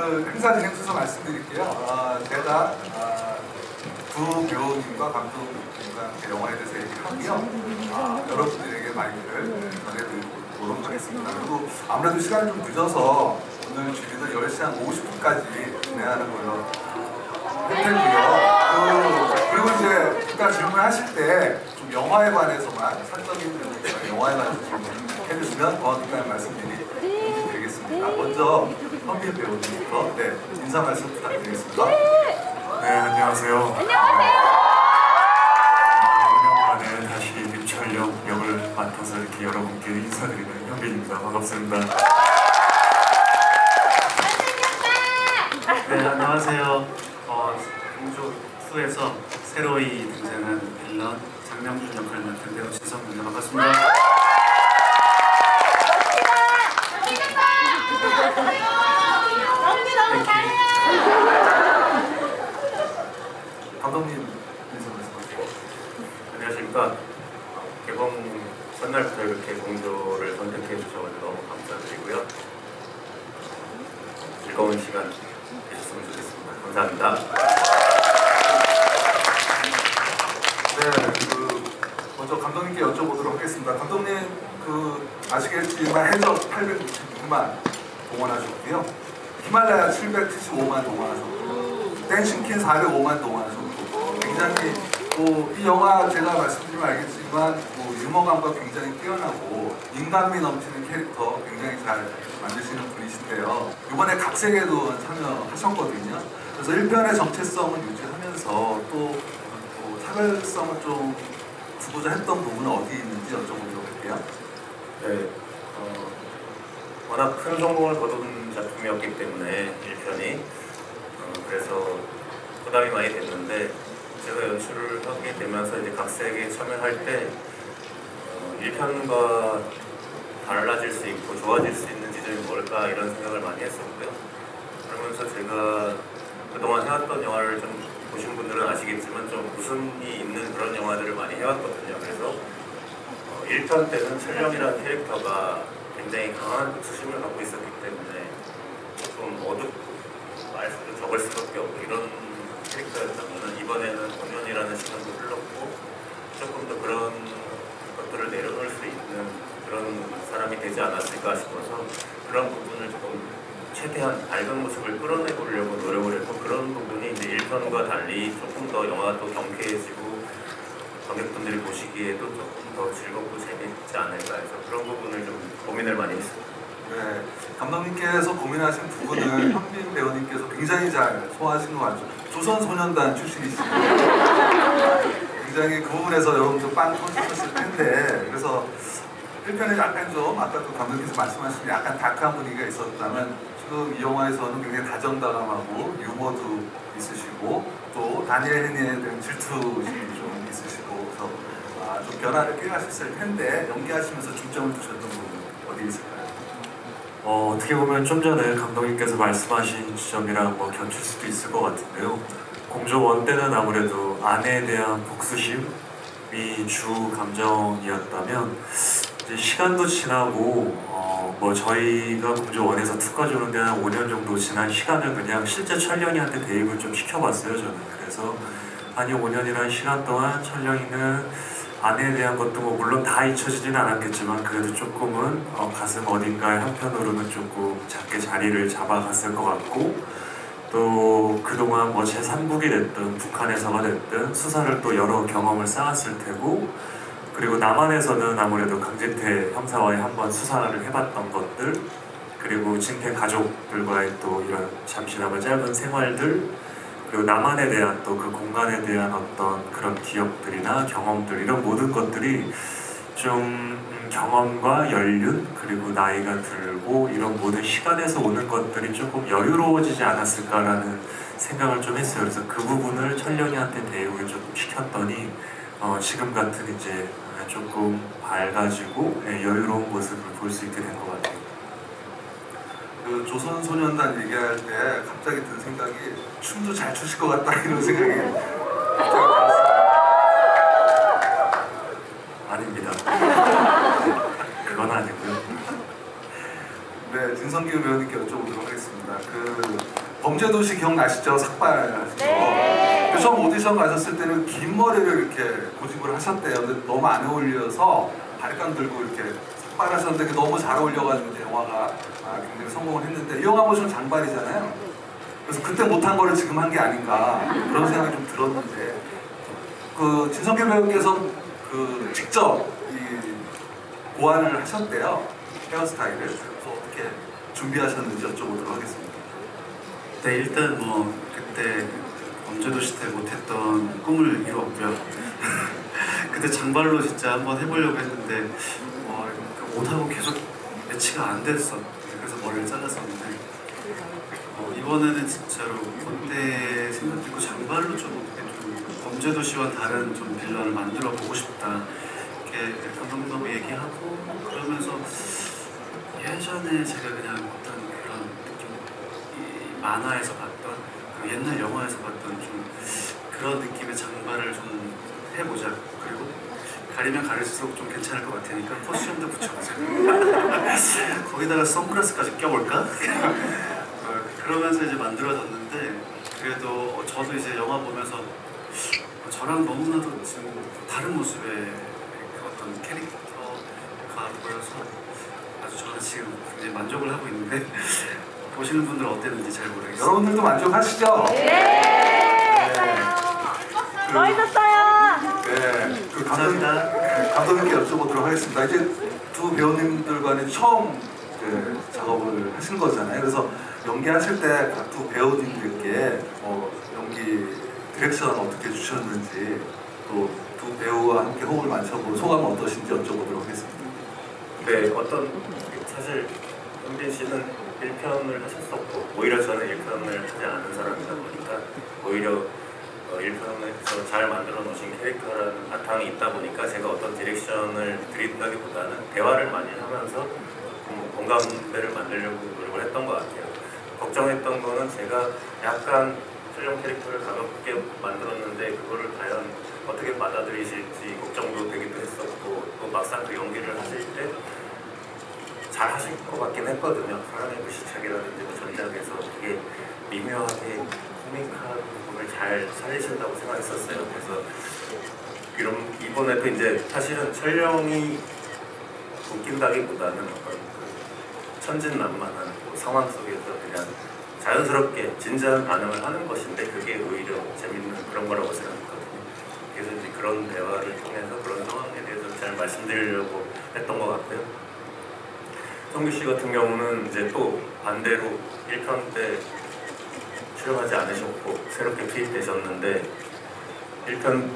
그 행사 진행소서 말씀드릴게요. 제가 두 배우님과 감독님과 함께 영화에 대해서 얘기하고요. 여러분들에게 마이크를 전해드리도록 하겠습니다. 그리고 아무래도 시간이 좀 늦어서 오늘 주기는 10시 한 50분까지 진행하는 걸로 할 텐데요. 그리고 이제 일단 질문하실 때 좀 영화에 관해서만 설정인 영화에 관해서 질문해주시면 고맙다는 말씀드리 되겠습니다. 먼저 현빈 배우님부터 인사 말씀 부탁드리겠습니다. 네, 안녕하세요. 안녕하세요. 5년 만에 다시 김철영 역을 맡아서 이렇게 여러분께 인사드리는 현빈입니다. 반갑습니다. 잘생겼다. 네, 안녕하세요. 공조2에서 새로이 등장한 빌런 장명준 역을 맡은 배우 진성입니다. 반갑습니다. 연기 너무 잘해. 감독님 인사 말씀하세요. 안녕하십니까. 개봉 첫날부터 이렇게 공조를 선택해 주셔서 너무 감사드리고요. 즐거운 시간 되셨으면 좋겠습니다. 감사합니다. 먼저 감독님께 여쭤보도록 하겠습니다. 감독님 아시겠지만 해적 866만 동원하셨고요. 히말라야 775만 동원하셨고 댄싱킨 405만 동원하셨고 굉장히 이 영화 제가 말씀드리면 알겠지만 유머감과 굉장히 뛰어나고 인간미 넘치는 캐릭터 굉장히 잘 만드시는 분이신데요. 이번에 각색에도 참여하셨거든요. 그래서 1편의 정체성을 유지하면서 또 차별성을 좀 주고자 했던 부분은 어디 있는지 여쭤보도록 할게요. 네, 워낙 큰 성공을 거둔 작품이었기 때문에 1편이 그래서 부담이 많이 됐는데 제가 연출을 하게 되면서 이제 각색에 참여할 때 1편과 달라질 수 있고 좋아질 수 있는 지점이 뭘까 이런 생각을 많이 했었고요. 그러면서 제가 그동안 해왔던 영화를 좀 보신 분들은 아시겠지만 좀 웃음이 있는 그런 영화들을 많이 해왔거든요. 그래서 1편 때는 철령이라는 캐릭터가 굉장히 강한 수심을 갖고 있었기 때문에 좀 말수도 적을 수밖에 없고 이런 캐릭터였다면 이번에는 5년이라는 시간도 흘렀고 조금 더 그런 것들을 내려놓을 수 있는 그런 사람이 되지 않았을까 싶어서 그런 부분을 조금 최대한 밝은 모습을 끌어내보려고 노력을 했고 그런 부분이 이제 1편과 달리 조금 더 영화가 또 경쾌해지고 관객분들이 보시기에도 조금 더 즐겁고 재밌지 않을까 해서 그런 부분을 좀 고민을 많이 했습니다. 네, 감독님께서 고민하신 부분을 현빈 배우님께서 굉장히 잘 소화하신 것 같죠. 조선소년단 출신이시고 굉장히 그 부분에서 여러분들 빵 터지셨을 텐데 그래서 1편에 약간 좀 아까도 감독님께서 말씀하신 약간 다크한 분위기가 있었다면 지금 이 영화에서는 굉장히 다정다감하고 유머도 있으시고 또 다니엘 헤니에 대한 질투심이 좀 있으시고 그래서 좀 변화를 꾀하셨을 텐데 연기하시면서 중점을 두셨던 부분 어디 있을까요? 어떻게 보면 좀 전에 감독님께서 말씀하신 지점이랑 겹칠 수도 있을 것 같은데요. 공조 1 때는 아무래도 아내에 대한 복수심이 주 감정이었다면 이제 시간도 지나고 저희가 공조 1에서 2까지 오는 데는 한 5년 정도 지난 시간을 그냥 실제 철령이한테 대입을 좀 시켜봤어요 저는. 그래서 한 5년이라는 시간 동안 철령이는 아내에 대한 것도 물론 다 잊혀지지는 않았겠지만 그래도 조금은 가슴 어딘가에 한편으로는 조금 작게 자리를 잡아갔을 것 같고 또 그동안 제3국이 됐든 북한에서가 됐든 수사를 또 여러 경험을 쌓았을 테고 그리고 남한에서는 아무래도 강진태 형사와의 한번 수사를 해봤던 것들 그리고 진태 가족들과의 또 이런 잠시나마 짧은 생활들 그리고 남한에 대한 또 그 공간에 대한 어떤 그런 기억들이나 경험들 이런 모든 것들이 좀 경험과 연륜 그리고 나이가 들고 이런 모든 시간에서 오는 것들이 조금 여유로워지지 않았을까라는 생각을 좀 했어요. 그래서 그 부분을 철령이한테 대우를 조금 시켰더니 지금 같은 이제 조금 밝아지고 여유로운 모습을 볼 수 있게 된 것 같아요. 그 조선소년단 얘기할 때 갑자기 든 생각이 춤도 잘 추실 것 같다 이런 생각이 갑자기 들었어요. 아닙니다. 그건 아니고요. 네, 진성규 배우님께 여쭤보도록 하겠습니다. 범죄도시 기억나시죠? 삭발하시죠? 네. 그 처음 오디션 가셨을 때는 긴 머리를 이렇게 고집을 하셨대요. 근데 너무 안 어울려서 바리깡 들고 이렇게 삭발하셨는데 그게 너무 잘 어울려가지고 이제 영화가 굉장히 성공을 했는데 이 영화 보시면 장발이잖아요. 그래서 그때 못한 거를 지금 한 게 아닌가 그런 생각이 좀 들었는데 그 진성규 배우께서 그 직접 이 고안을 하셨대요. 헤어스타일을. 그래서 어떻게 준비하셨는지 여쭤보도록 하겠습니다. 네, 일단 뭐 그때 범죄도시 때 못했던 꿈을 이루었고요. 그때 장발로 진짜 한번 해보려고 했는데 그 옷하고 계속 매치가 안 됐어. 그래서 머리를 잘랐었는데 이번에는 진짜로 그때 생각했고 장발로 좀 범죄도시와 다른 좀 빌런을 만들어 보고 싶다. 이렇게 감독님하고 얘기하고 그러면서 예전에 제가 그냥 어떤 그런 좀 이 만화에서 봤던 그 옛날 영화에서 봤던 좀 그런 느낌의 장발을 좀 해보자. 그리고 가리면 가릴수록 좀 괜찮을 것 같으니까 코스튬도 붙여보자. 거기다가 선글라스까지 껴볼까? 그러면서 이제 만들어졌는데 그래도 저도 이제 영화 보면서 저랑 너무나도 지금 다른 모습의 그 어떤 캐릭터가 보여서 아주 저는 지금 굉장히 만족을 하고 있는데 보시는 분들 어땠는지 잘 모르겠어요. 여러분들도 만족하시죠? 네. 그, 멋있었어요. 네, 그 감사합니다. 감독님께 여쭤보도록 하겠습니다. 이제 두 배우님들과는 처음 작업을 하신 거잖아요. 그래서 연기하실 때 각 두 배우님들께 연기 디렉션 어떻게 주셨는지 또 두 배우와 함께 호흡을 맞춰본 소감 어떠신지 여쭤보도록 하겠습니다. 네, 사실 현빈 씨는 1편을 하셨었고 오히려 저는 1편을 하지 않은 사람이다 보니까 오히려 1편에서 잘 만들어 놓으신 캐릭터라는 바탕이 있다 보니까 제가 어떤 디렉션을 드린다기보다는 대화를 많이 하면서 공감대를 만들려고 노력을 했던 것 같아요. 걱정했던 거는 제가 약간 철령 캐릭터를 가볍게 만들었는데 그거를 과연 어떻게 받아들이실지 걱정도 되기도 했었고 또 막상 그 연기를 하실 때 잘 하실 것 같긴 했거든요. 사랑의 불시착이라든지 전작에서 되게 미묘하게 코믹한 부분을 잘 살리신다고 생각했었어요. 그래서 이번에도 이제 사실은 철령이 웃긴다기보다는 어떤 그 천진난만한 상황 속에서 그냥 자연스럽게 진지한 반응을 하는 것인데 그게 오히려 재밌는 그런 거라고 생각했거든요. 그래서 이제 그런 대화를 통해서 그런 상황에 대해서 잘 말씀드리려고 했던 것 같고요. 성규 씨 같은 경우는 이제 또 반대로 1편 때 출연하지 않으셨고 새롭게 투입되셨는데 1편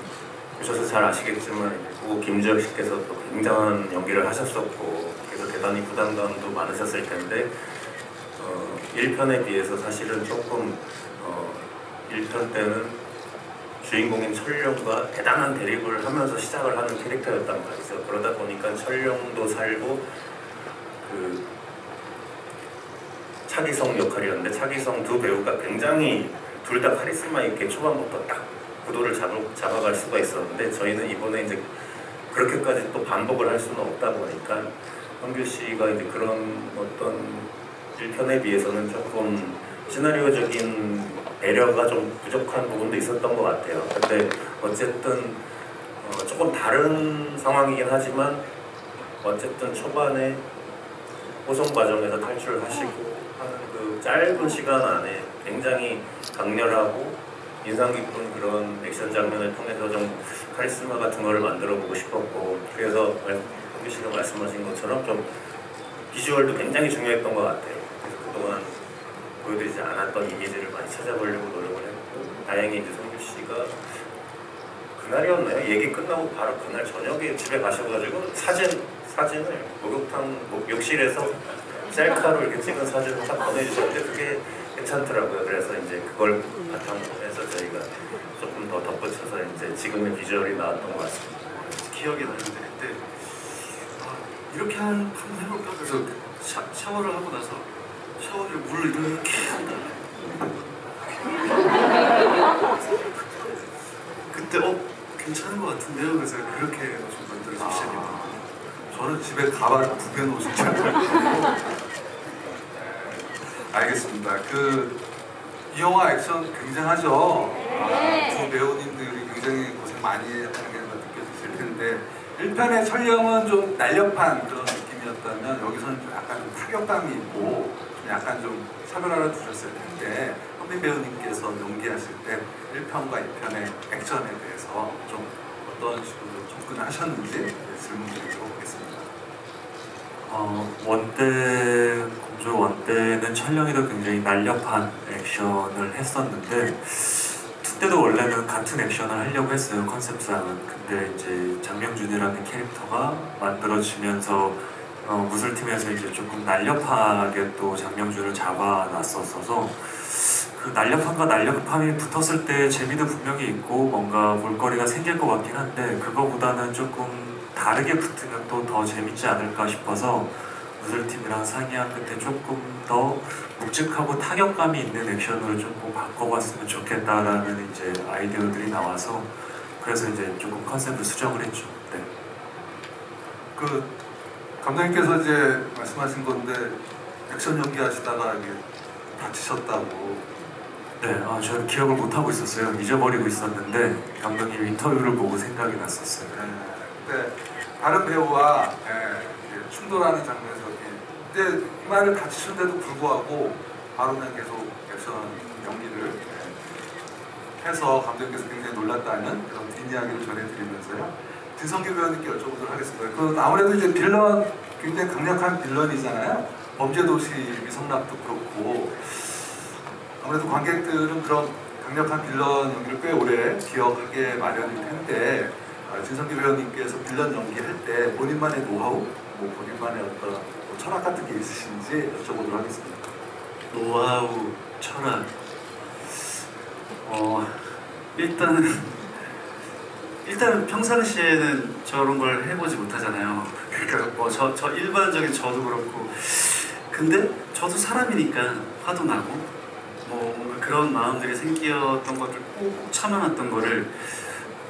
보셔서 잘 아시겠지만 고 김주혁 씨께서 또 굉장한 연기를 하셨었고 그래서 대단히 부담감도 많으셨을 텐데 1편에 비해서 사실은 조금 1편 때는 주인공인 철령과 대단한 대립을 하면서 시작을 하는 캐릭터였단 말이죠. 그러다 보니까 철령도 살고 그 차기성 역할이었는데 차기성 두 배우가 굉장히 둘 다 카리스마 있게 초반부터 딱 구도를 잡아갈 수가 있었는데 저희는 이번에 이제 그렇게까지 또 반복을 할 수는 없다 보니까 성규 씨가 이제 그런 어떤 1편에 비해서는 조금 시나리오적인 배려가 좀 부족한 부분도 있었던 것 같아요. 근데 어쨌든 조금 다른 상황이긴 하지만 어쨌든 초반에 호송 과정에서 탈출하시고 하는 그 짧은 시간 안에 굉장히 강렬하고 인상 깊은 그런 액션 장면을 통해서 좀 카리스마 같은 거를 만들어 보고 싶었고 그래서 성규 씨가 말씀하신 것처럼 좀 비주얼도 굉장히 중요했던 것 같아요. 그래서 그동안 보여드리지 않았던 이미지를 많이 찾아보려고 노력을 했고 다행히 이제 성규 씨가 그날이었나요? 얘기 끝나고 바로 그날 저녁에 집에 가셔가지고 사진을 목욕실에서 셀카로 이렇게 찍은 사진을 딱 보내주셨는데 그게 괜찮더라고요. 그래서 이제 그걸 바탕으로 해서 저희가 조금 더 덧붙여서 이제 지금의 비주얼이 나왔던 것 같습니다. 기억이 나는데 그때 이렇게 한번 해볼까? 그래서 샤워를 하고 나서 샤워기에 물을 이렇게 한다. 그때 괜찮은 것 같은데요? 그래서 그렇게 좀 만들어서 시작했던 저는 집에 가발 구겨놓으신 줄 알고. 알겠습니다. 이 영화 액션 굉장하죠. 네. 두 배우님들이 굉장히 고생 많이 하는 게 느껴지실 텐데 1편의 촬영은 좀 날렵한 그런 느낌이었다면 여기서는 좀 약간 좀 타격감이 있고 좀 약간 좀 차별화를 두셨을 텐데 현민 배우님께서 연기하실 때 1편과 2편의 액션에 대해서 좀 어떤 식으로 접근을 하셨는지 질문 드리도록 하겠습니다. 원때 공조 원때는 촬영에도 굉장히 날렵한 액션을 했었는데 투 때도 원래는 같은 액션을 하려고 했어요, 컨셉상은. 근데 이제 장명준이라는 캐릭터가 만들어지면서 무술팀에서 이제 조금 날렵하게 또 장명준을 잡아놨었어서 그 날렵함과 날렵함이 붙었을 때 재미도 분명히 있고 뭔가 볼거리가 생길 것 같긴 한데 그거보다는 조금 다르게 붙으면 또 더 재밌지 않을까 싶어서 무술팀이랑 상의한 끝에 조금 더 묵직하고 타격감이 있는 액션으로 조금 바꿔봤으면 좋겠다라는 이제 아이디어들이 나와서 그래서 이제 조금 컨셉을 수정을 했죠. 네. 그 감독님께서 이제 말씀하신 건데 액션 연기하시다가 이게 다치셨다고. 네, 저는 기억을 못 하고 있었어요. 잊어버리고 있었는데 감독님 인터뷰를 보고 생각이 났었어요. 근데 다른 배우와 이제 충돌하는 장면에서 이제 이마를 다치셨는데도 불구하고 바로 그냥 계속 액션 연기를 해서 감독님께서 굉장히 놀랐다는 그런 뒷이야기를 전해드리면서요. 진성규 배우님께 여쭤보도록 하겠습니다. 그 아무래도 이제 빌런 굉장히 강력한 빌런이잖아요. 범죄도시 미성락도 그렇고 아무래도 관객들은 그런 강력한 빌런 연기를 꽤 오래 기억하게 마련일 텐데 진성규 배우님께서 빌런 연기할 때 본인만의 노하우, 뭐 본인만의 어떤 뭐 철학 같은 게 있으신지 여쭤보도록 하겠습니다. 노하우, 철학. 일단은 평상시에는 저런 걸 해보지 못하잖아요. 그러니까 뭐 저 일반적인 저도 그렇고. 근데 저도 사람이니까 화도 나고 뭐 뭔가 그런 마음들이 생겼던 것들 꼭 참아놨던 거를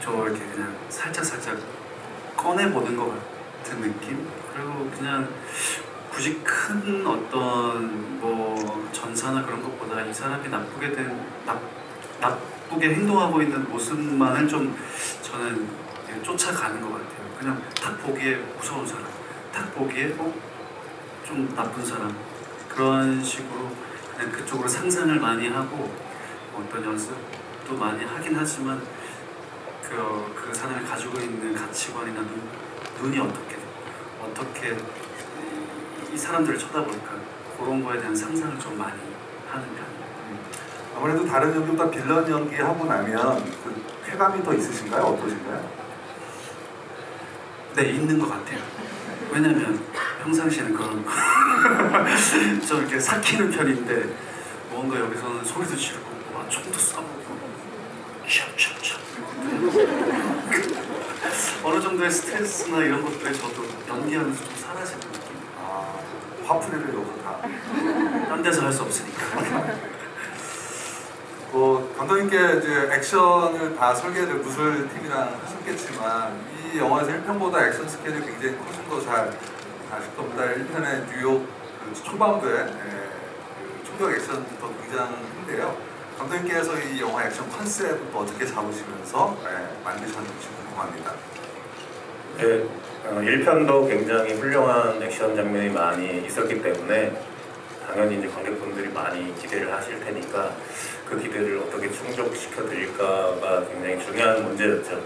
저 이렇게 그냥 살짝 꺼내보는 것 같은 느낌? 그리고 그냥 굳이 큰 어떤 뭐 전사나 그런 것보다 이 사람이 나쁘게 행동하고 있는 모습만을 좀 저는 쫓아가는 것 같아요. 그냥 딱 보기에 무서운 사람, 딱 보기에 좀 나쁜 사람, 그런 식으로 그냥 그쪽으로 상상을 많이 하고 어떤 연습도 많이 하긴 하지만 그 사람이 가지고 있는 가치관이나 눈이 어떻게 이 사람들을 쳐다볼까, 그런 거에 대한 상상을 좀 많이 하는 편이에요. 아무래도 다른 연기보다 빌런 연기하고 나면 그 쾌감이 더 있으신가요? 어떠신가요? 네, 있는 것 같아요. 왜냐면 평상시에는 그런 좀 이렇게 삭히는 편인데 뭔가 여기서는 소리도 지르고 막 총도 쏴보고 촥촥촥 어느 정도의 스트레스나 이런 것들에 저도 연기하면서 좀 사라지는 느낌. 화풀이를 여기서 다. 딴 데서 할 수 없으니까. 감독님께 이제 액션을 다 설계를 무술팀이랑 하셨겠지만 이 영화에서 1편보다 액션 스케일이 굉장히 커진 거 잘 아실 겁니다. 1편의 뉴욕 초반부에 그 총격 액션부터 등장했는데요. 감독님께서 이 영화 액션 컨셉을 어떻게 잡으시면서 만드셨는지 궁금합니다. 네, 1편도 굉장히 훌륭한 액션 장면이 많이 있었기 때문에 당연히 이제 관객분들이 많이 기대를 하실 테니까 그 기대를 어떻게 충족시켜 드릴까가 굉장히 중요한 문제였죠.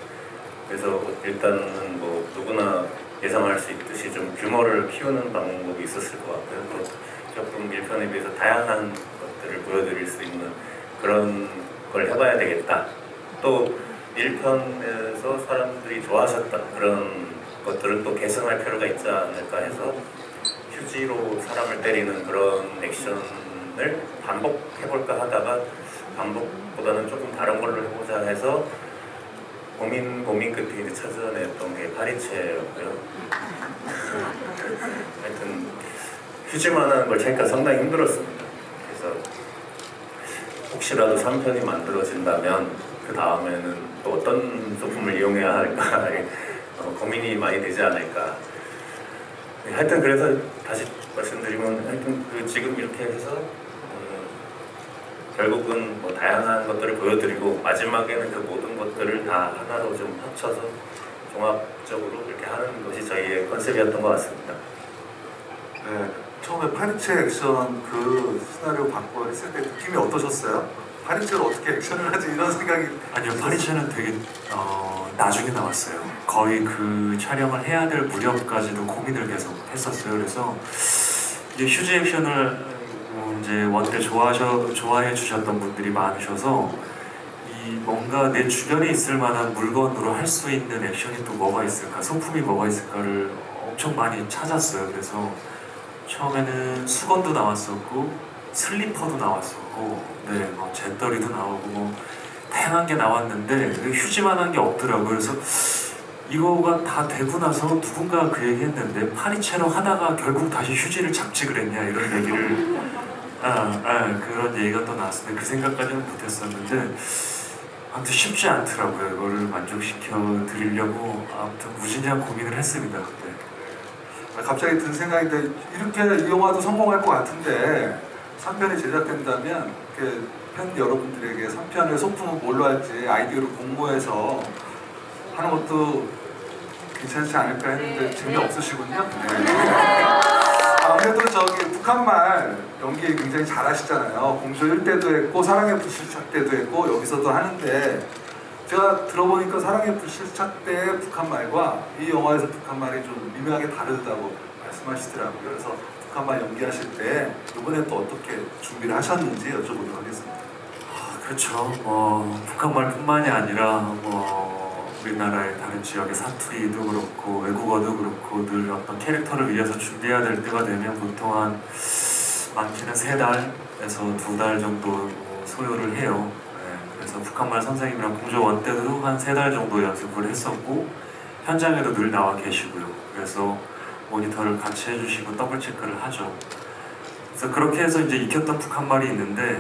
그래서 일단은 뭐 누구나 예상할 수 있듯이 좀 규모를 키우는 방법이 있었을 것 같고요. 또 조금 1편에 비해서 다양한 것들을 보여드릴 수 있는 그런 걸 해봐야 되겠다. 또 1편에서 사람들이 좋아하셨다 그런 것들은 또 개선할 필요가 있지 않을까 해서 휴지로 사람을 때리는 그런 액션을 반복해볼까 하다가 반복보다는 조금 다른 걸로 해보자 해서 고민 끝에 이제 찾아냈던 게 파리채였고요. 하여튼 휴지만 하는 걸 찾기가 상당히 힘들었습니다. 그래서 혹시라도 3편이 만들어진다면 그 다음에는 또 어떤 소품을 이용해야 할까 고민이 많이 되지 않을까. 하여튼 그래서 다시 말씀드리면 하여튼 지금 이렇게 해서 결국은 뭐 다양한 것들을 보여드리고 마지막에는 그 모든 것들을 다 하나로 좀 합쳐서 종합적으로 이렇게 하는 것이 저희의 컨셉이었던 것 같습니다. 네, 처음에 파리채 액션 그 시나리오 받고 했을 때 느낌이 어떠셨어요? 파리채로 어떻게 액션을 하지 이런 생각이 아니요, 파리채는 되게 나중에 나왔어요. 거의 그 촬영을 해야 될 무렵까지도 고민을 계속 했었어요. 그래서 이제 휴지 액션을 이제 원때 좋아해 주셨던 분들이 많으셔서 이 뭔가 내 주변에 있을 만한 물건으로 할 수 있는 액션이 또 뭐가 있을까, 소품이 뭐가 있을까를 엄청 많이 찾았어요. 그래서 처음에는 수건도 나왔었고 슬리퍼도 나왔었고, 네, 뭐 잿더리도 나오고 뭐 다양한 게 나왔는데 휴지만한 게 없더라고요. 그래서 이거가 다 되고 나서 누군가 그 얘기했는데 파리채로 하다가 결국 다시 휴지를 잡지 그랬냐 이런 얘기를 그런 얘기가 또 나왔는데 그 생각까지는 못했었는데 아무튼 쉽지 않더라고요. 이거를 만족시켜 드리려고 아무튼 무진장 고민을 했습니다. 네. 갑자기 든 생각인데 이렇게 이 영화도 성공할 것 같은데 3편이 제작된다면 그 팬 여러분들에게 3편의 소품은 뭘로 할지 아이디어를 공모해서 하는 것도 괜찮지 않을까 했는데 재미없으시군요. 네. 아무래도 저기 북한말 연기 굉장히 잘하시잖아요. 공조 1때도 했고 사랑의 불시착 때도 했고 여기서도 하는데 제가 들어보니까 사랑의 불시착 때 북한말과 이 영화에서 북한말이 좀 미묘하게 다르다고 말씀하시더라고요. 그래서 북한말 연기하실 때 이번에 또 어떻게 준비를 하셨는지 여쭤보도록 하겠습니다. 그렇죠. 북한말뿐만이 아니라 우리나라의 다른 지역의 사투리도 그렇고 외국어도 그렇고 늘 어떤 캐릭터를 위해서 준비해야 될 때가 되면 보통 한 많게는 3달에서 2달 정도 소요를 해요. 네, 그래서 북한말 선생님이랑 공조 원 때도 한 3달 정도 연습을 했었고 현장에도 늘 나와 계시고요. 그래서 모니터를 같이 해주시고 더블 체크를 하죠. 그래서 그렇게 해서 이제 익혔던 북한말이 있는데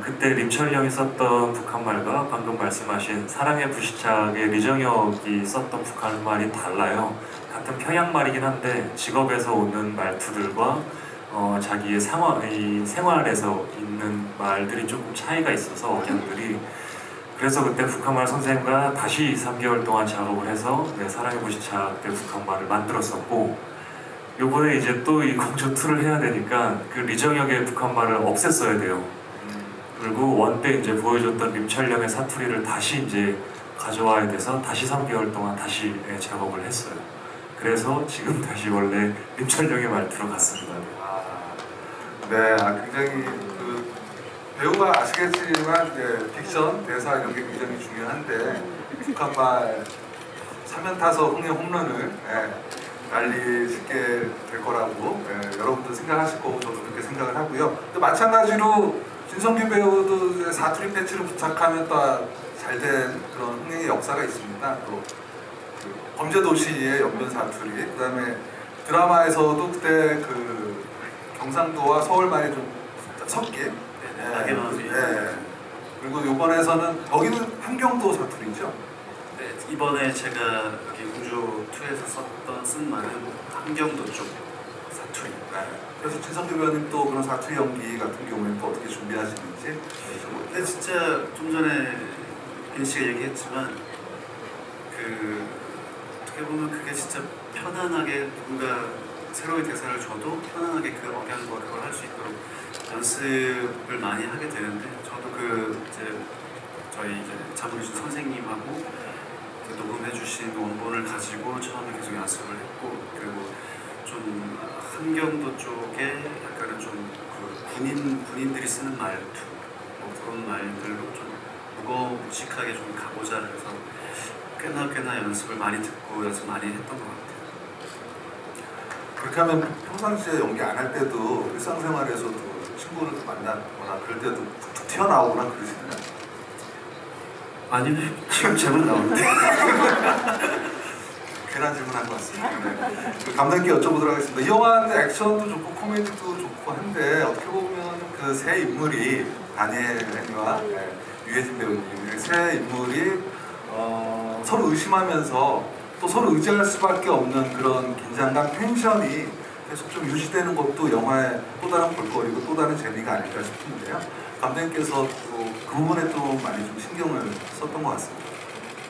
그때 림철 형이 썼던 북한말과 방금 말씀하신 사랑의 불시착의 리정혁이 썼던 북한말이 달라요. 같은 평양말이긴 한데 직업에서 오는 말투들과 자기의 생활에서 있는 말들이 조금 차이가 있어서 억양들이 그래서 그때 북한말 선생님과 다시 3개월 동안 작업을 해서 사랑의 불시착 때 북한말을 만들었었고 요번에 이제 또 이 공조2를 해야 되니까 그 리정혁의 북한말을 없앴어야 돼요. 그리고 원 때 이제 보여줬던 림철령의 사투리를 다시 이제 가져와야 돼서 다시 3개월 동안 다시 작업을 했어요. 그래서 지금 다시 원래 림철령의 말투로 갔습니다. 네, 굉장히 그 배우가 아시겠지만 픽션 대사 이런 게 굉장히 중요한데 북한말 3연 타석 흥행 홈런을 날리시게 될 거라고 여러분도 생각하실 거고 저도 그렇게 생각을 하고요. 또 마찬가지로 진성규 배우도 사투리 패치를 부탁하면 또 잘 된 그런 흥행의 역사가 있습니다. 또 그 범죄도시의 연변 사투리, 그다음에 드라마에서도 그때 그 경상도와 서울말이 좀 섞인 그리고 이번에서는 거기는 함경도 사투리죠. 네, 이번에 제가 여기 공조 2에서 쓴 말은 함경도 쪽 사투리. 그래서 진성규 배우님 또 그런 사투리 연기 같은 경우에는 또 어떻게 준비하시는지. 근데 진짜 좀 전에 빈 씨가 얘기했지만 그 어떻게 보면 그게 진짜 편안하게 누군가 새로운 대사를 줘도 편안하게 그 억양과 그걸 할 수 있도록 연습을 많이 하게 되는데 저도 저희 이제 자문해주신 선생님하고 녹음해주신 원본을 가지고 처음에 계속 연습을 했고 그리고 좀 함경도 쪽에 약간은 좀 그 군인들이 쓰는 말투 그런 말들로 좀 무거무직하게 좀 가보자 해서 꽤나 연습을 많이 듣고 연습 많이 했던 것 같아요. 그렇게 하면 평상시에 연기 안 할 때도 일상생활에서도 친구를 만나거나 그럴 때도 툭툭 튀어나오거나 그러시나요? 아니요, 지금 제목 나오는데. 괜한 질문한 것 같습니다. 그 감독님께 여쭤보도록 하겠습니다. 이 영화는 액션도 좋고 코미디도 좋고 한데 어떻게 보면 그 세 인물이 다니엘 레니와 유해진 배우님 세 인물이 서로 의심하면서 또 서로 의지할 수밖에 없는 그런 긴장감, 텐션이 계속 좀 유지되는 것도 영화의 또 다른 볼거리고 또 다른 재미가 아닐까 싶은데요. 감독님께서 또 그 부분에 또 많이 좀 신경을 썼던 것 같습니다.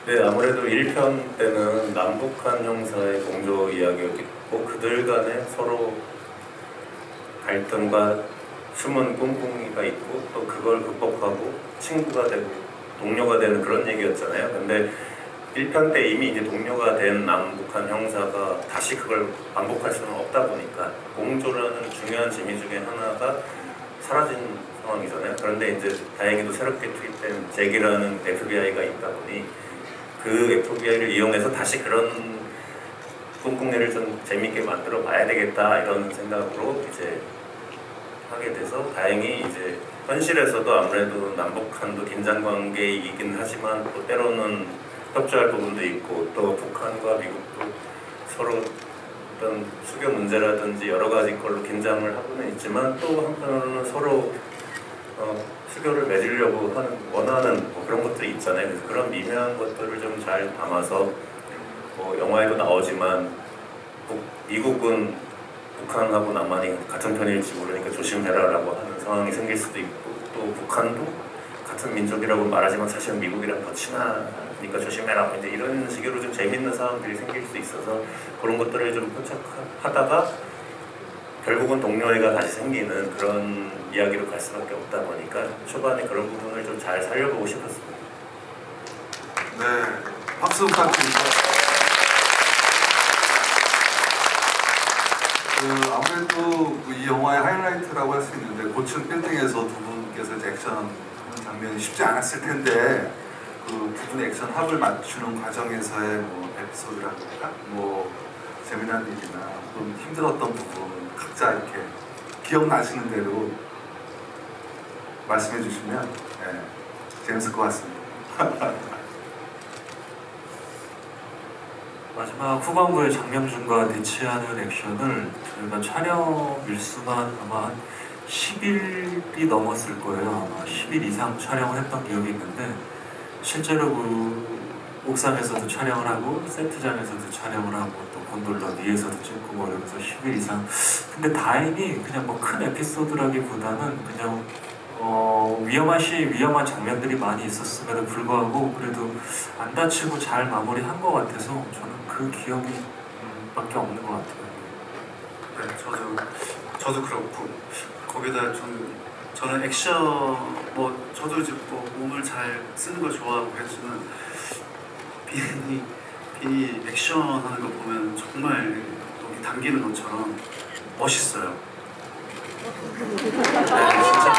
네, 아무래도 1편 때는 남북한 형사의 공조 이야기였고 그들 간에 서로 갈등과 숨은 꿍꿍이가 있고 또 그걸 극복하고 친구가 되고 동료가 되는 그런 얘기였잖아요. 근데 1편 때 이미 이제 동료가 된 남북한 형사가 다시 그걸 반복할 수는 없다 보니까 공조라는 중요한 재미 중에 하나가 사라진 상황이잖아요. 그런데 이제 다행히도 새롭게 투입된 잭이라는 FBI가 있다 보니 그 FBI를 이용해서 다시 그런 꿍꿍이를 좀 재밌게 만들어 봐야 되겠다 이런 생각으로 이제 하게 돼서 다행히 이제 현실에서도 아무래도 남북한도 긴장 관계이긴 하지만 또 때로는 협조할 부분도 있고 또 북한과 미국도 서로 어떤 수교 문제라든지 여러 가지 걸로 긴장을 하고는 있지만 또 한편으로는 서로 수교를 맺으려고 원하는 뭐 그런 것들이 있잖아요. 그래서 그런 미묘한 것들을 좀 잘 담아서 뭐 영화에도 나오지만 미국은 북한하고 남한이 같은 편일지 모르니까 조심해라라고 하는 상황이 생길 수도 있고 또 북한도 같은 민족이라고 말하지만 사실은 미국이랑 더 친하니까 조심해라 이제 이런 식으로 좀 재밌는 상황들이 생길 수 있어서 그런 것들을 좀 포착하다가 결국은 동료애가 다시 생기는 그런 이야기로 갈 수밖에 없다 보니까 초반에 그런 부분을 좀 잘 살려보고 싶었습니다. 네, 박수 부탁드립니다. 아무래도 이 영화의 하이라이트라고 할 수 있는데 고층 빌딩에서 두 분께서 이제 액션 하는 장면이 쉽지 않았을 텐데 그 두 분의 액션 합을 맞추는 과정에서의 뭐 에피소드라든가 뭐 재미난 일이나 좀 힘들었던 부분 각자 이렇게 기억나시는 대로 말씀해 주시면 재밌을 것 같습니다. 마지막 후반부의 장명준과 대치하는 액션을 저희가 촬영 일수만 아마 한 10일이 넘었을 거예요. 아마 10일 이상 촬영을 했던 기억이 있는데 실제로 그 옥상에서도 촬영을 하고 세트장에서도 촬영을 하고 또 곤돌라 위에서도 찍고 뭐 이러면서 10일 이상. 근데 다행히 그냥 뭐 큰 에피소드라기보다는 그냥 위험한 장면들이 많이 있었음에도 불구하고 그래도 안 다치고 잘 마무리한 것 같아서 저는 그 기억이 밖에 없는 것 같아요. 네, 저도 그렇고 거기다 저는 액션 뭐 저도 이제 뭐 몸을 잘 쓰는 걸 좋아하고 했지만 빈이 액션 하는 거 보면 정말 여기 당기는 것처럼 멋있어요. 네, 진짜.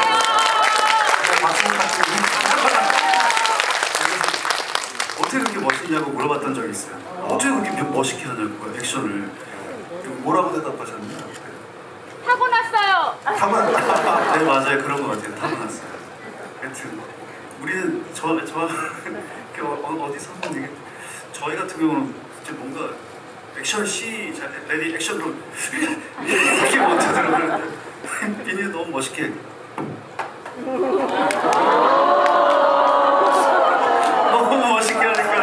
어떻게 그렇게 멋있냐고 물어봤던 적이 있어요. 어떻게 그렇게 멋있게 하냐고 액션을. 뭐라고 대답하셨나요? 타고났어요. 네 맞아요 그런 것 같아요. 타고났어요. 하여튼 우리는 어디서 한번 얘기 저희 같은 경우는 진짜 뭔가 액션 시작 레디 액션으로 이렇게 먼저 들어가는데 빈이 너무 멋있게 너무 멋있게 하니까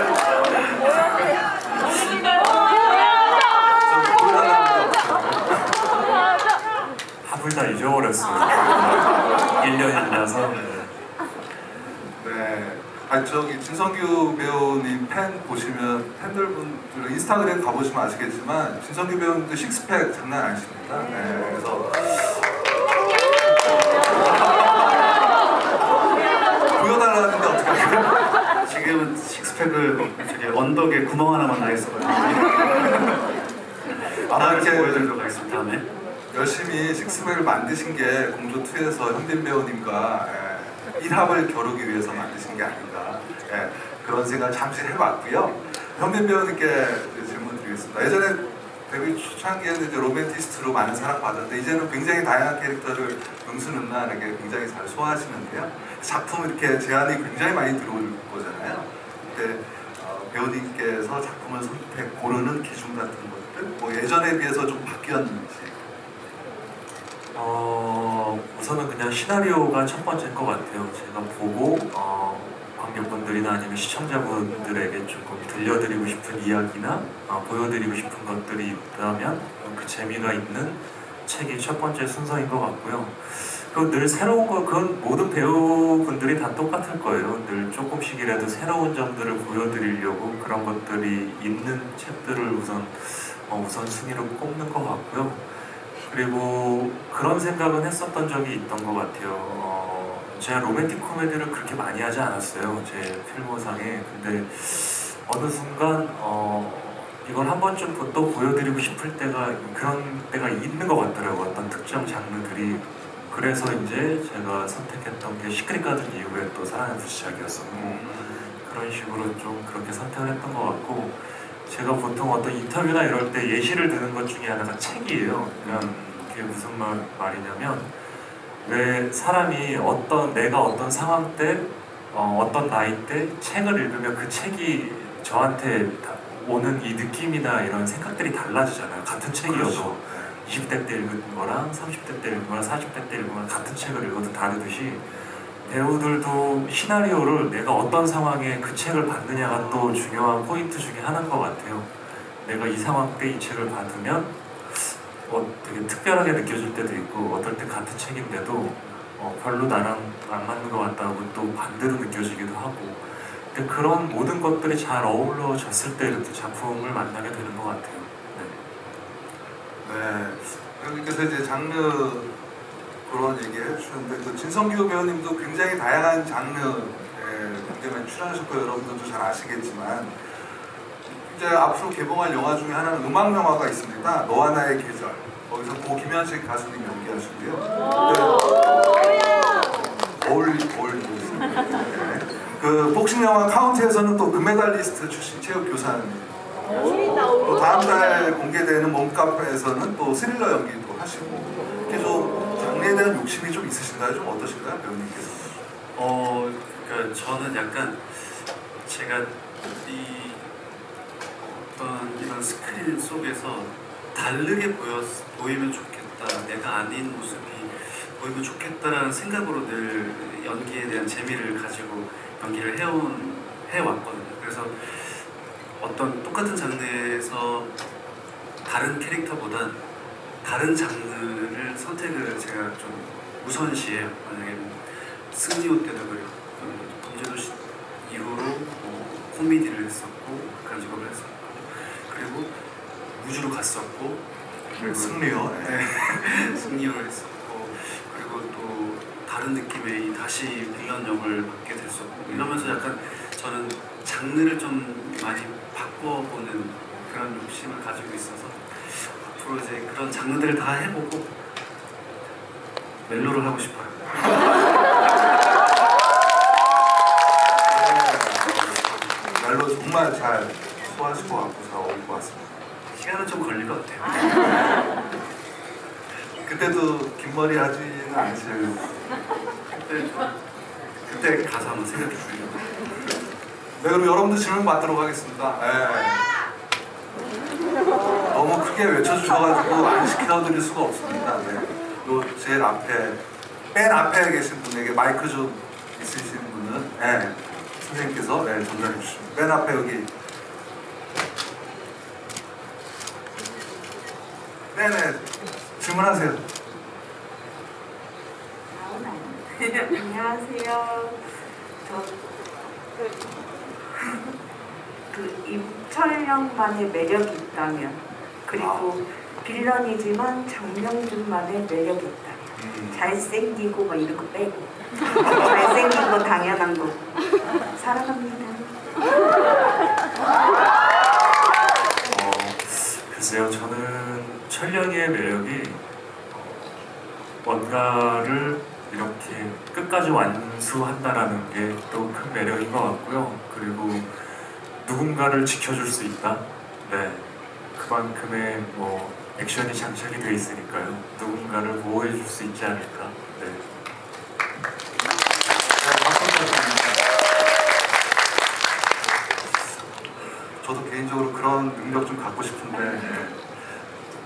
합을 다 잊어버렸어요. 1년이 지나서. 네. 저기 진성규 배우님 팬 보시면 팬들분들 인스타그램 가보시면 아시겠지만 진성규 배우님도 식스팩 장난 아니십니다. 네. 그래서 보여달라는데 어떻게 할까요? 지금은 식스팩을 저기 언덕에 구멍 하나만 나 있어가지고 아마 이렇게 이렇게 보여드리도록 하겠습니다. 다음에 열심히 식스팩을 만드신 게 공조2에서 현빈 배우님과 일합을 겨루기 위해서 만드신 게 아닌가 그런 생각을 잠시 해봤고요. 현빈 배우님께 질문 드리겠습니다. 예전에 데뷔 초창기에는 이제 로맨티스트로 많은 사랑받았는데 이제는 굉장히 다양한 캐릭터를 능수능란하게 굉장히 잘 소화하시는데요. 작품 이렇게 제안이 굉장히 많이 들어올 거잖아요. 그때 배우님께서 작품을 고르는 기준 같은 것들 뭐 예전에 비해서 좀 바뀌었는지 우선은 그냥 시나리오가 첫 번째인 것 같아요. 제가 보고 관객분들이나 아니면 시청자분들에게 조금 들려드리고 싶은 이야기나 보여드리고 싶은 것들이 있다면 그 재미가 있는 책이 첫 번째 순서인 것 같고요. 그리고 늘 새로운 거, 그건 모든 배우분들이 다 똑같을 거예요. 늘 조금씩이라도 새로운 점들을 보여드리려고 그런 것들이 있는 책들을 우선 순위로 꼽는 것 같고요. 그리고 그런 생각은 했었던 적이 있던 것 같아요. 제가 로맨틱 코미디를 그렇게 많이 하지 않았어요. 제 필모상에. 근데 어느 순간 이걸 한 번쯤 또 보여드리고 싶을 때가 그런 때가 있는 것 같더라고요. 어떤 특정 장르들이. 그래서 이제 제가 선택했던 게 시크릿 가든 이후에 또 사랑의 불시착이었었고 그런 식으로 좀 그렇게 선택을 했던 것 같고 제가 보통 어떤 인터뷰나 이럴 때 예시를 드는 것 중에 하나가 책이에요. 그게 무슨 말이냐면 왜 사람이 내가 어떤 상황 때 어떤 나이 때 책을 읽으면 그 책이 저한테 오는 이 느낌이나 이런 생각들이 달라지잖아요. 같은 책이어도 그렇죠. 20대 때 읽은 거랑 30대 때 읽은 거랑 40대 때 읽은 거랑 같은 책을 읽어도 다르듯이 배우들도 시나리오를 내가 어떤 상황에 그 책을 받느냐가 또 중요한 포인트 중에 하나인 것 같아요. 내가 이 상황 때 이 책을 받으면 되게 특별하게 느껴질 때도 있고 어떨 때 같은 책인데도 별로 나랑 안 맞는 것 같다고 또 반대로 느껴지기도 하고 근데 그런 모든 것들이 잘 어우러졌을 때 이렇게 작품을 만나게 되는 것 같아요. 네. 여기께서 이제 장르 그런 얘기 해주셨는데 그 진성규 배우님도 굉장히 다양한 장르에 굉장히 많이 출연하셨고 여러분들도 잘 아시겠지만 이제 앞으로 개봉할 영화 중에 하나는 음악 영화가 있습니다. 너와 나의 계절. 거기서 고 김현식 가수님 연기하시고요. 어울리고 있습니다. 네. 그 복싱 영화 카운트에서는 또 금메달리스트 출신 체육 교사님. 또 다음 달 공개되는 몸카페에서는 또 스릴러 연기도 하시고 이렇게 좀 장르에 대한 욕심이 좀 있으신가요? 좀 어떠신가요, 배우님께서? 그러니까 저는 약간 제가 어떤 이런 스크린 속에서 다르게 보이면 좋겠다, 내가 아닌 모습이 보이면 좋겠다라는 생각으로 늘 연기에 대한 재미를 가지고 연기를 해왔거든요. 그래서 어떤 똑같은 장르에서 다른 캐릭터보단 다른 장르를 선택을 제가 좀 우선시해요. 만약에 승리호 때도 그래요. 범죄도시 이후로 코미디를 했었고 극한 직업을 했었고 그리고 우주로 갔었고 그리고 승리요. 네. 승리호를 했었고 그리고 또 다른 느낌의 다시 빌런 역을 맡게 됐었고 이러면서 약간 저는 장르를 좀 많이 바꿔보는 그런 욕심을 가지고 있어서 앞으로 이제 그런 장르들을 다 해보고 멜로를 하고 싶어요. 말로 정말 잘 소화하실 것 같고 잘 어울릴 것 같습니다. 시간은 좀 걸릴 것 같아요. 그때도 긴 머리 하지는 않으실. 그때 가서 한번 생각해 보려고. 네, 그럼 여러분들 질문 받도록 하겠습니다. 너무 크게 외쳐주셔가지고 안 시켜드릴 수가 없습니다. 네. 요 제일 앞에, 맨 앞에 계신 분에게 마이크 좀 있으신 분은 선생님께서 전달해 주십니다. 맨 앞에 여기. 네네, 질문하세요. 안녕하세요. 그 임철영만의 매력이 있다면 그리고 빌런이지만 장명준만의 매력이 있다면 잘생기고 막 이런 거 빼고 잘생긴 거 당연한 거 사랑합니다. 글쎄요, 저는 철령이의 매력이 뭔가를 이렇게 끝까지 완수한다라는 게 또 큰 매력인 것 같고요. 그리고 누군가를 지켜줄 수 있다. 네, 그만큼의 액션이 장착이 되어 있으니까요. 누군가를 보호해줄 수 있지 않을까. 네. 저도 개인적으로 그런 능력 좀 갖고 싶은데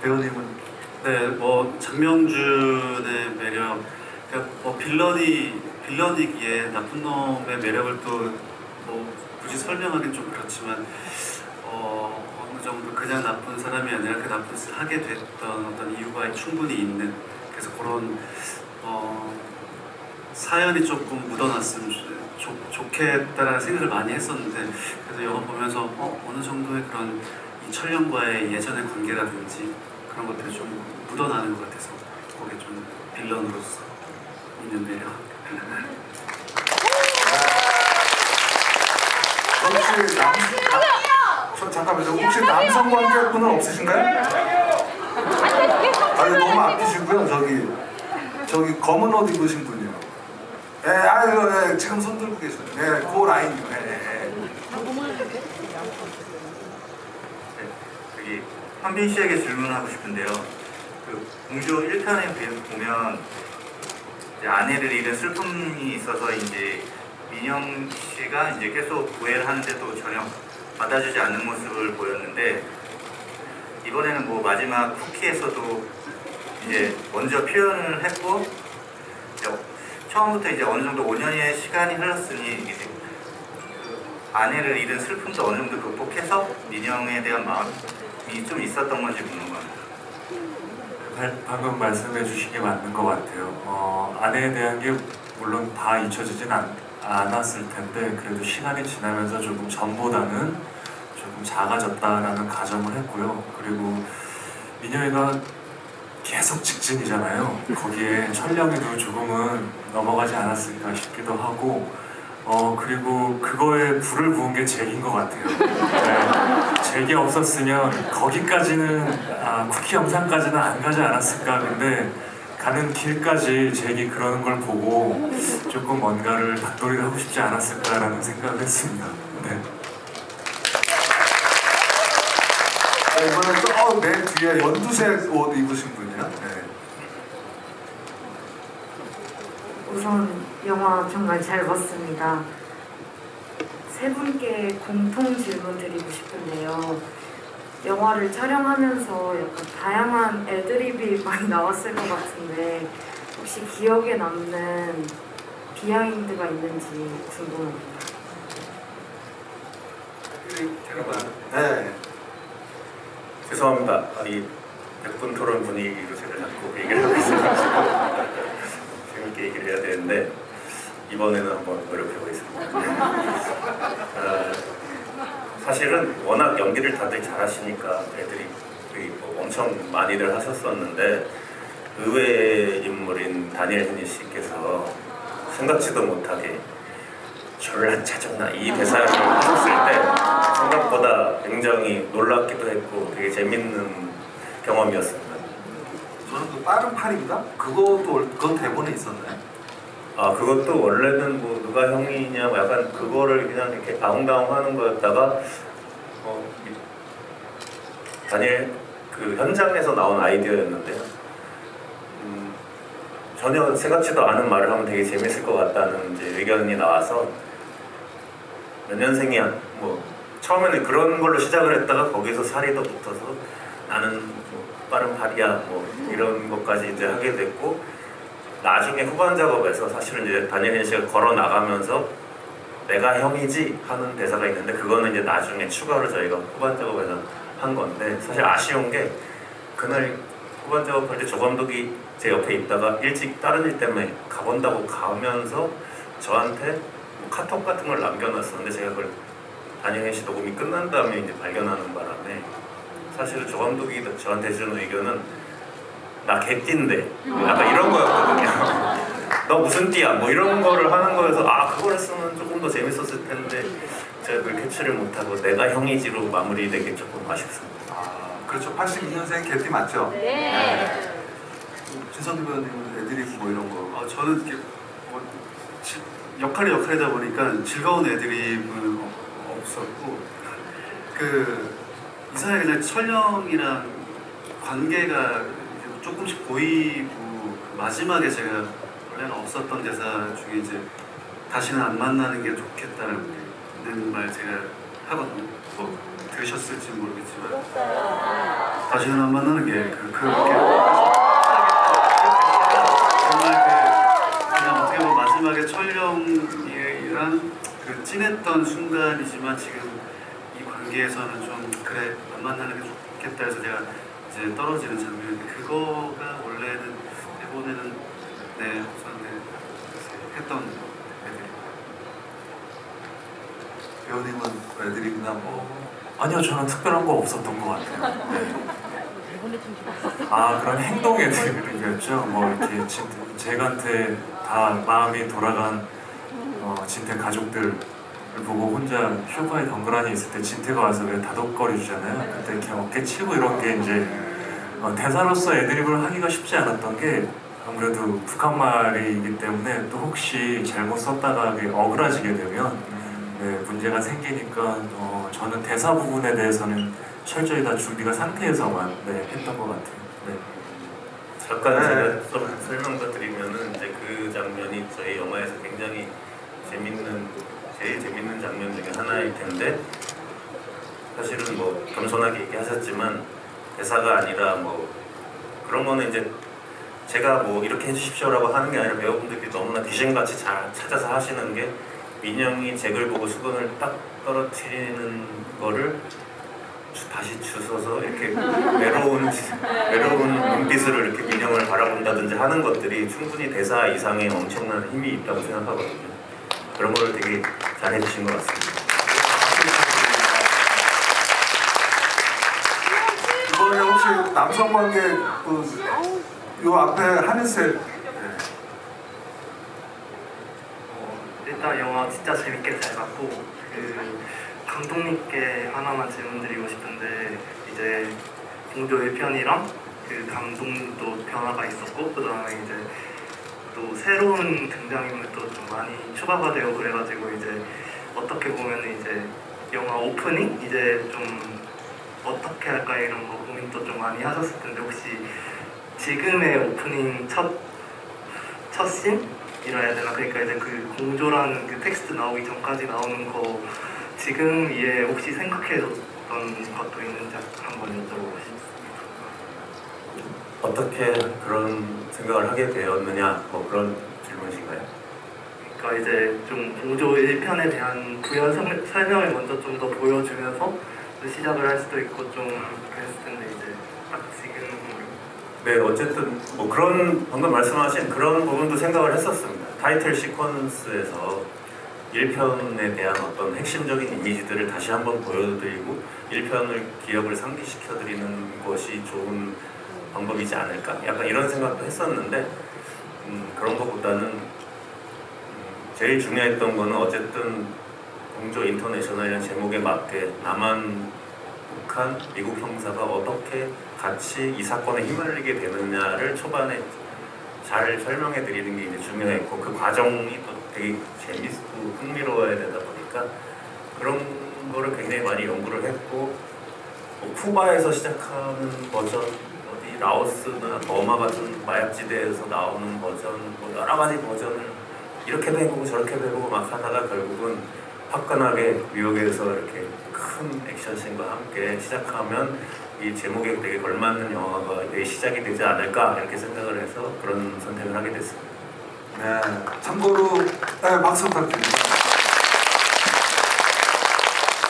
배우님은 네, 장명준의 매력, 그러니까 빌런이 빌런이기에 나쁜 놈의 매력을 또 뭐 굳이 설명하기는 좀 그렇지만 어느 정도 그냥 나쁜 사람이 아니라 그 나쁜 짓을 하게 됐던 어떤 이유가 충분히 있는, 그래서 그런 사연이 조금 묻어났으면 좋겠다라는 생각을 많이 했었는데, 그래서 영화 보면서 어느 정도의 그런 이 철령과의 예전의 관계라든지 그런 것들이 좀 묻어나는 것 같아서 거기에 좀 빌런으로서 있는 매력. 혹시 잠깐만요. 혹시 남성 관계분은 없으신가요? 아니 너무 아프시고요. 저기 검은 옷 입으신 분이요. 예, 아유, 예, 지금 손 들고 계셔요. 예, 그 라인이요. 예. 여기 한빈 씨에게 질문하고 싶은데요. 그 공조 1편에 보면 이제 아내를 잃은 슬픔이 있어서 이제 민영 씨가 이제 계속 구애를 하는데도 전혀 받아주지 않는 모습을 보였는데, 이번에는 뭐 마지막 쿠키에서도 이제 먼저 표현을 했고, 이제 처음부터 이제 어느 정도 5년의 시간이 흘렀으니 이제 그 아내를 잃은 슬픔도 어느 정도 극복해서 민영에 대한 마음이 좀 있었던 건지 궁금합니다. 방금 말씀해 주신 게 맞는 것 같아요. 아내에 대한 게 물론 다 잊혀지진 않았을 텐데, 그래도 시간이 지나면서 조금 전보다는 조금 작아졌다라는 가정을 했고요. 그리고 민영이가 계속 직진이잖아요. 거기에 철령이도 조금은 넘어가지 않았을까 싶기도 하고, 그리고 그거에 불을 부은 게 잭인 것 같아요. 네, 잭이 없었으면 거기까지는 쿠키 영상까지는 안 가지 않았을까. 근데 가는 길까지 잭이 그러는 걸 보고 조금 뭔가를 닭도리를 하고 싶지 않았을까라는 생각을 했습니다. 네. 이번엔 맨 뒤에 연두색 옷 입으신 분이요. 네. 우선 영화 정말 잘 봤습니다. 세 분께 공통 질문 드리고 싶은데요. 영화를 촬영하면서 약간 다양한 애드립이 많이 나왔을 것 같은데, 혹시 기억에 남는 비하인드가 있는지 궁금합니다. 네. 죄송합니다. 이 100분 토론 분위기로 제가 자꾸 얘기를 하고 있어가지고 재밌게 얘기를 해야 되는데 이번에는 한번 노력해보겠습니다. 사실은 워낙 연기를 다들 잘하시니까 애들이 뭐 엄청 많이들 하셨었는데, 의외의 인물인 다니엘 헨리 씨께서 생각지도 못하게 졸라 짜증나 이 대사를 하셨을 때 생각보다 굉장히 놀랍기도 했고 되게 재밌는 경험이었습니다. 저는 그 빠른 팔인가? 그건 대본에 있었나요? 그것도 원래는 뭐 누가 형이냐 뭐 약간 그거를 그냥 이렇게 아웅다웅 하는 거였다가 다니엘 그 현장에서 나온 아이디어였는데요. 전혀 생각지도 않은 말을 하면 되게 재밌을 것 같다는 이제 의견이 나와서 몇 년생이야 뭐 처음에는 그런 걸로 시작을 했다가 거기서 살이 더 붙어서 나는 뭐 빠른 팔이야 뭐 이런 것까지 이제 하게 됐고, 나중에 후반 작업에서 사실은 이제 다니엘 씨가 걸어 나가면서 내가 형이지 하는 대사가 있는데, 그거는 이제 나중에 추가로 저희가 후반 작업에서 한 건데, 사실 아쉬운 게 그날 후반 작업할 때 조 감독이 제 옆에 있다가 일찍 다른 일 때문에 가본다고 가면서 저한테 뭐 카톡 같은 걸 남겨놨었는데, 제가 그걸 다니엘 씨 녹음이 끝난 다음에 이제 발견하는 바람에 사실은 조 감독이 저한테 주는 의견은 나 개띠인데 약간 이런 거였거든요. 너 무슨 띠야? 뭐 이런 거를 하는 거여서 그걸 했으면 조금 더 재밌었을 텐데 제가 그걸 캐치를 못하고 내가 형이지로 마무리되기 조금 아쉽습니다. 그렇죠. 82년생 개띠 맞죠? 네. 진성기 배우님은 애드립 뭐 이런 거. 저는 이렇게 뭐 역할이 역할이다 보니까 즐거운 애드립은 없었고, 이상하게 그냥 철령이랑 관계가 조금씩 보이고, 마지막에 제가 원래는 없었던 대사 중에 이제 다시는 안 만나는 게 좋겠다는 말 제가 하거든요. 뭐 들으셨을지 모르겠지만 다시는 안 만나는 게 그렇게 정말 그냥 어떻게 보면 마지막에 철령이랑 그 찐했던 순간이지만 지금 이 관계에서는 좀 그래 안 만나는 게 좋겠다 해서 제가 이제 떨어지는 장면인데 그거가 원래는 대본에는 네 우선 네, 했던 애들이 배우님은 애드립이나 뭐 아니요, 저는 특별한 거 없었던 것 같아요. 네. 아, 그런 행동 애드립이었죠. 뭐 이렇게 제가한테 다 마음이 돌아간 진태 가족들을 보고 혼자 소파에 덩그러니 있을 때 진태가 와서 왜 다독거려 주잖아요. 그때 이렇게 어깨 치고 이런 게 이제 대사로서 애드립을 하기가 쉽지 않았던 게 아무래도 북한말이기 때문에 또 혹시 잘못 썼다가 그게 어그라지게 되면 네, 문제가 생기니까 저는 대사 부분에 대해서는 철저히 다 준비가 상태에서만 네, 했던 것 같아요. 네. 잠깐 제가 좀 설명을 드리면은 이제 그 장면이 저희 영화에서 굉장히 제일 재밌는 장면 중에 하나일 텐데 사실은 뭐 겸손하게 얘기하셨지만 대사가 아니라 뭐 그런 거는 이제 제가 뭐 이렇게 해주십시오라고 하는 게 아니라 배우분들이 너무나 귀신같이 잘 찾아서 하시는 게 민영이 잭을 보고 수건을 딱 떨어뜨리는 거를 다시 주워서 이렇게 외로운 눈빛으로 이렇게 민영을 바라본다든지 하는 것들이 충분히 대사 이상의 엄청난 힘이 있다고 생각하거든요. 그런 거를 되게 잘 해주신 것 같습니다. 이번에 혹시 남성 관계 요 앞에 하늘색 일단 영화 진짜 재밌게 잘 봤고 감독님께 하나만 질문드리고 싶은데 이제 공조 1편이랑 그 감독도 변화가 있었고 그 다음에 이제 또 새로운 등장인물도 좀 많이 추가가 되고 그래가지고 이제 어떻게 보면 이제 영화 오프닝 이제 좀 어떻게 할까 이런 거 고민도 좀 많이 하셨을 텐데 혹시 지금의 오프닝 첫 씬이라 해야 되나? 그러니까 이제 그 공조라는 그 텍스트 나오기 전까지 나오는 거 지금 이에 혹시 생각해뒀던 것도 있는지 한번 여쭤보고 싶습니다. 어떻게 그런 생각을 하게 되었느냐 뭐 그런 질문이신가요? 그러니까 이제 좀 공조 1편에 대한 부연 설명을 먼저 좀 더 보여주면서 시작을 할 수도 있고 좀 그랬을 텐데 이제 딱 지금 네, 어쨌든 뭐 그런 방금 말씀하신 그런 부분도 생각을 했었습니다. 타이틀 시퀀스에서 1편에 대한 어떤 핵심적인 이미지들을 다시 한번 보여드리고 1편을 기억을 상기시켜드리는 것이 좋은 방법이지 않을까? 약간 이런 생각도 했었는데 그런 것보다는 제일 중요했던 거는 어쨌든 공조 인터내셔널이라는 제목에 맞게 남한, 북한, 미국 형사가 어떻게 같이 이 사건에 휘말리게 되느냐를 초반에 잘 설명해 드리는 게 이제 중요했고 그 과정이 또 되게 재밌고 흥미로워야 되다 보니까 그런 거를 굉장히 많이 연구를 했고 뭐 쿠바에서 시작하는 버전, 어디 라오스나 버마 같은 마약지대에서 나오는 버전, 뭐 여러 가지 버전을 이렇게도 해보고 저렇게도 해보고 막 하다가 결국은 화끈하게 뉴욕에서 이렇게 큰 액션씬과 함께 시작하면 이 제목에 되게 걸맞는 영화가 되게 시작이 되지 않을까 이렇게 생각을 해서 그런 선택을 하게 됐습니다. 네, 참고로 박수 부탁드립니다.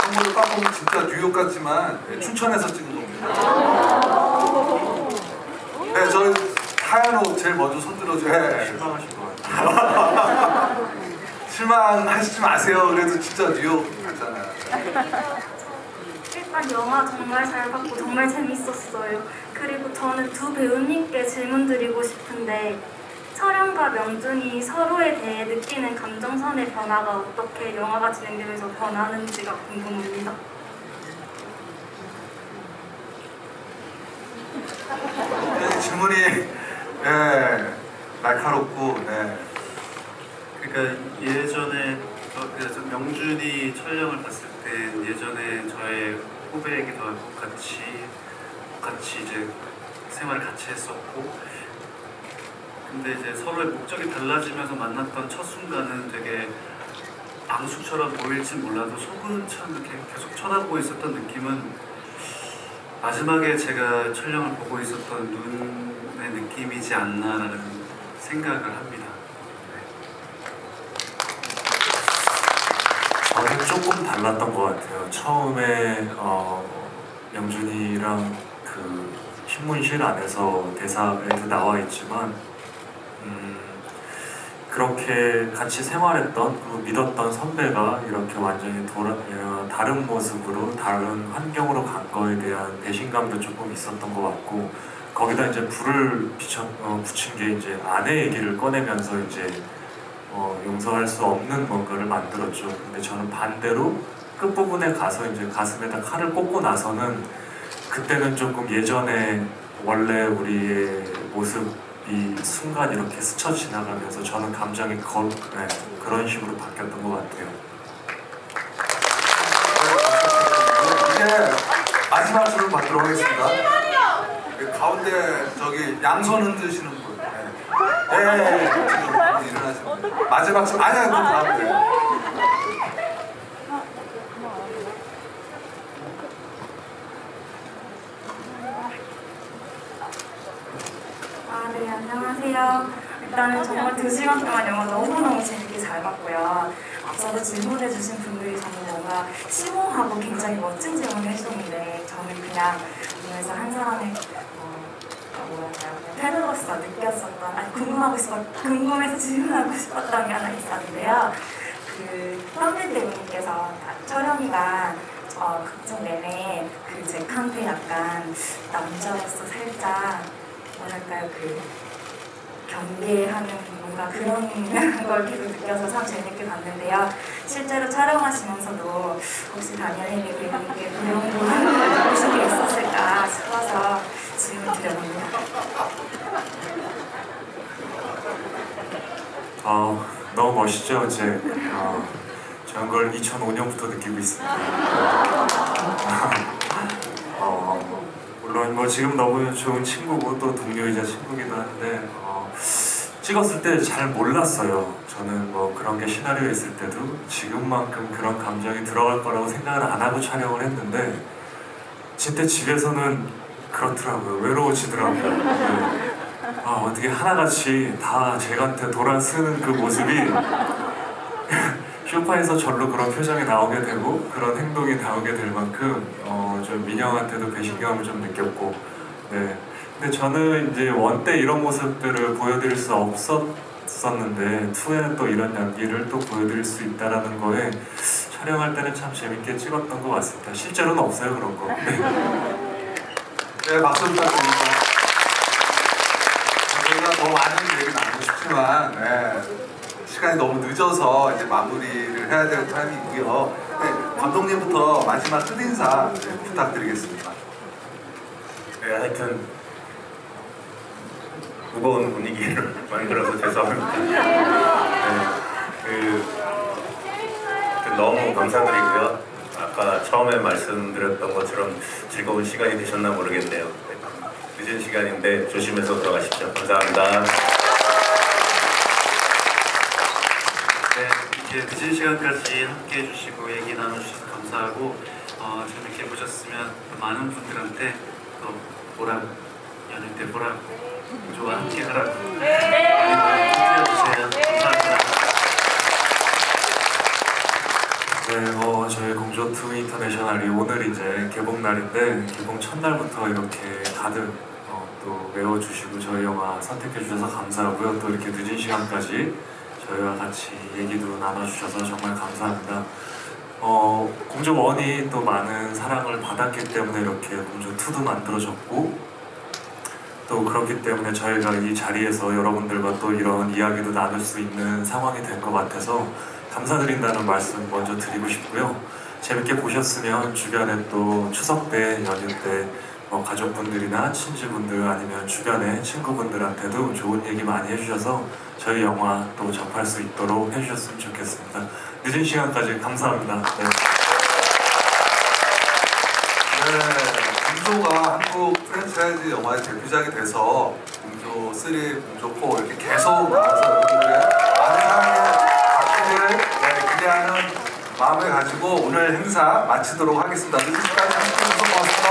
참고로 딱 보면 진짜 뉴욕 같지만 춘천에서 찍은 겁니다. 네, 저희 하얀 옷 제일 먼저 손들어줘요. 실망하실 것 같아요. 실망하시지 마세요. 그래도 진짜 뉴욕 같잖아요. 일단 영화 정말 잘 봤고 정말 재밌었어요. 그리고 저는 두 배우님께 질문드리고 싶은데 철영과 명준이 서로에 대해 느끼는 감정선의 변화가 어떻게 영화가 진행되면서 변하는지가 궁금합니다. 네, 질문이 날카롭고 그러니까 예전에 그래서 명준이 촬영을 봤을 때 예전에 저의 후배이기도 하고 같이 이제 생활을 같이 했었고 근데 이제 서로의 목적이 달라지면서 만났던 첫 순간은 되게 앙숙처럼 보일진 몰라도 속은 참 이렇게 계속 쳐다보고 있었던 느낌은 마지막에 제가 촬영을 보고 있었던 눈의 느낌이지 않나라는 생각을 합니다. 저는 조금 달랐던 것 같아요. 처음에 영준이랑 그 신문실 안에서 대사에도 나와 있지만 그렇게 같이 생활했던 그리고 믿었던 선배가 이렇게 완전히 다른 모습으로 다른 환경으로 간 거에 대한 배신감도 조금 있었던 것 같고 거기다 이제 불을 붙인 게 이제 아내 얘기를 꺼내면서 이제 용서할 수 없는 뭔가를 만들었죠. 근데 저는 반대로 끝부분에 가서 이제 가슴에다 칼을 꽂고 나서는 그때는 조금 예전에 원래 우리의 모습이 순간 이렇게 스쳐 지나가면서 저는 감정이 그런 식으로 바뀌었던 것 같아요. 이제 마지막 질문 받도록 하겠습니다. 가운데 저기 양손 흔드시는 분. 네, 지금 일어나시는 분. 마지막 질문 아니야, 그 다음에. 네, 안녕하세요. 일단은 정말 2시간 동안 영화 너무너무 재밌게 잘 봤고요. 앞서서 질문해주신 분들이 정말 뭔가 심오하고 굉장히 멋진 질문을 해주셨는데 저는 그냥 보면서 한 사람의 팬으로서 느꼈었던, 궁금해서 질문하고 싶었던 게 하나 있었는데요. 그 현빈 배우님께서 철영이가 극중 내내 그 잭한테 약간 남자로서 살짝 뭐랄까요, 그 경계하는 뭔가 그런 걸 계속 느껴서 참 재밌게 봤는데요. 실제로 촬영하시면서도 혹시 다니엘이 배우님께 무용도 하는 모습이 있었을까 싶어서 질문 드려봅니다. 너무 멋있죠, 이제. 저는 그걸 2005년부터 느끼고 있습니다. 물론 뭐 지금 너무 좋은 친구고 또 동료이자 친구기도 한데 찍었을 때 잘 몰랐어요. 저는 뭐 그런 게 시나리오에 있을 때도 지금만큼 그런 감정이 들어갈 거라고 생각을 안 하고 촬영을 했는데 진짜 집에서는 그렇더라고요. 외로워지더라고요. 네. 어떻게 하나같이 다 잭한테 돌아서는 그 모습이 쇼파에서 절로 그런 표정이 나오게 되고 그런 행동이 나오게 될 만큼 좀 민영한테도 배신감을 좀 느꼈고 네. 근데 저는 이제 원 때 이런 모습들을 보여드릴 수 없었는데 2에는 또 이런 연기를 또 보여드릴 수 있다라는 거에 촬영할 때는 참 재밌게 찍었던 것 같습니다. 실제로는 없어요 그런 거. 네, 박수 부탁드립니다. 저희가 더 많은 얘기 나누고 싶지만 시간이 너무 늦어서 이제 마무리를 해야 될 타임이고요. 네, 감독님부터 마지막 끝인사 부탁드리겠습니다. 네, 하여튼 무거운 분위기를 만들어서 죄송합니다. 네, 너무 감사드리고요. 아까 처음에 말씀드렸던 것처럼 즐거운 시간이 되셨나 모르겠네요. 네, 늦은 시간인데 조심해서 들어가십시오. 감사합니다. 네, 이렇게 늦은 시간까지 함께 해주시고 얘기 나눠주셔서 감사하고 재밌게 보셨으면 많은 분들한테 또 보람, 연애 때 보람, 공조와 함께 하라고 많이 해주세요. 감사합니다. 네, 저희 공조2 인터내셔널이 오늘 이제 개봉 날인데 개봉 첫날부터 이렇게 다들 또 외워주시고 저희 영화 선택해주셔서 감사하고요. 또 이렇게 늦은 시간까지 저희와 같이 얘기도 나눠주셔서 정말 감사합니다. 공조1이 또 많은 사랑을 받았기 때문에 이렇게 공조2도 만들어졌고 또 그렇기 때문에 저희가 이 자리에서 여러분들과 또 이런 이야기도 나눌 수 있는 상황이 된 것 같아서 감사드린다는 말씀 먼저 드리고 싶고요. 재밌게 보셨으면 주변에 또 추석 때, 연휴 때 가족분들이나 친지분들 아니면 주변의 친구분들한테도 좋은 얘기 많이 해주셔서 저희 영화 또 접할 수 있도록 해주셨으면 좋겠습니다. 늦은 시간까지 감사합니다. 네. 공조가 한국 프랜차이즈 영화의 데뷔작이 돼서 공조 3, 공조 4 이렇게 계속 나와서 여러분들의 많은 사랑을 받기를 기대하는 마음을 가지고 오늘 행사 마치도록 하겠습니다. 늦은 시간까지 함께해주셔서 고맙습니다.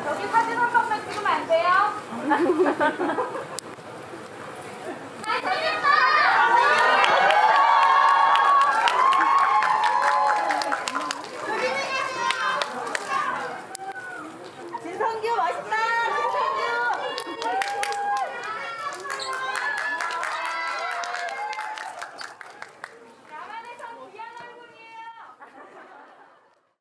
여기 사진 한 번만 찍으면 안 돼요?